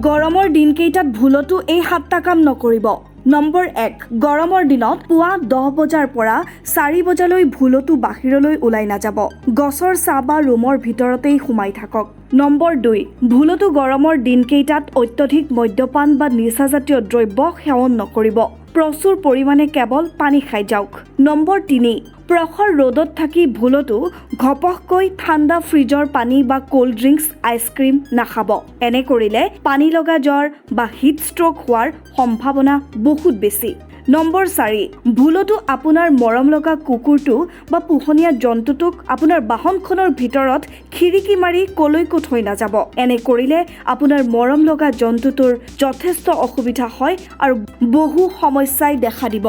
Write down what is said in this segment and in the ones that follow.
গৰমৰ দিনকেইটাত ভুলতো এই 7টা কাম নকৰিব। নম্বৰ 1, গৰমৰ দিনত পুৱা 10 বজাৰ পৰা 4 বজালৈ ভুলতো বাহিৰলৈ ওলাই নাযাব। গছৰ ছাঁ বা ৰুমৰ ভিতৰতেই সোমাই থাকক। নম্বৰ 2, ভুলতো গৰমৰ দিনকেইটাত অত্যধিক মদ্যপান বা নিচাজাতীয় দ্ৰব্য সেৱন নকৰিব। প্ৰচুৰ পৰিমাণে কেৱল পানী খাই যাওক। নম্বৰ 3, প্ৰখৰ ৰ'দত থাকি ভুলতো ঘপহকৈ ঠাণ্ডা ফ্ৰিজৰ পানী বা কোল্ড ড্ৰিংকছ আইচক্ৰীম নাখাব। এনে কৰিলে পানী লগা জ্বৰ বা হিট ষ্ট্ৰক হোৱাৰ সম্ভাৱনা বহুত বেছি। নম্বৰ 4, ভুলতো আপোনাৰ মৰম লগা কুকুৰটো বা পোহনীয়া জন্তুটোক আপোনাৰ বাহনখনৰ ভিতৰত খিৰিকী মাৰি কলৈকো থৈ নাযাব। এনে কৰিলে আপোনাৰ মৰম লগা জন্তুটোৰ যথেষ্ট অসুবিধা হয় আৰু বহু সমস্যাই দেখা দিব।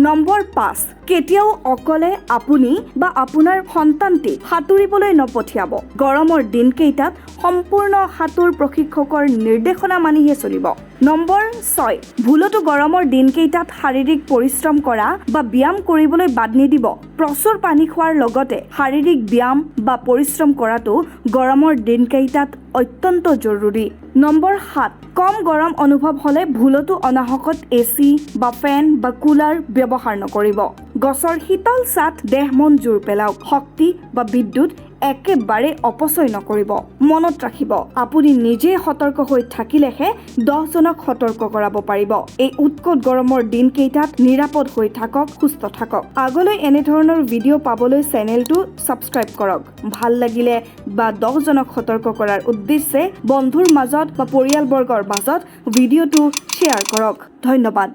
নম্বৰ 5, কেতিয়াও অকলে আপুনি বা আপোনাৰ সন্তানটিক সাঁতুৰিবলৈ নপঠিয়াব। গৰমৰ দিনকেইটাত সম্পূৰ্ণ সাঁতোৰ প্ৰশিক্ষকৰ নিৰ্দেশনা মানিহে চলিব। নম্বৰ 6, ভুলতো গৰমৰ দিনকেইটাত শাৰীৰিক পৰিশ্ৰম কৰা বা ব্যায়াম কৰিবলৈ বাদ নিদিব। প্ৰচুৰ পানী খোৱাৰ লগতে শাৰীৰিক ব্যায়াম বা পৰিশ্ৰম কৰাটো গৰমৰ দিনকেইটাত অত্যন্ত জৰুৰী। নম্বৰ 7, কম গৰম অনুভৱ হ'লে ভুলতো অনাহকত AC বা ফেন বা কুলাৰ ব্যৱহাৰ নকৰিব। গছৰ শীতল ছাট দেহ মন জোৰ পেলাওক। শক্তি বা বিদ্যুৎ একেবাৰে অপচয় নকৰিব। মনত ৰাখিব, আপুনি নিজে সতৰ্ক হৈ থাকিলেহে 10জনক সতৰ্ক কৰাব পাৰিব। এই উৎকট গৰমৰ দিনকেইটাত নিৰাপদ হৈ থাকক, সুস্থ থাকক। আগলৈ এনেধৰণৰ ভিডিঅ' পাবলৈ চেনেলটো ছাবস্ক্ৰাইব কৰক। ভাল লাগিলে বা 10জনক সতৰ্ক কৰাৰ উদ্দেশ্যে বন্ধুৰ মাজত বা পৰিয়ালবৰ্গৰ মাজত ভিডিঅ'টো শ্বেয়াৰ কৰক। ধন্যবাদ।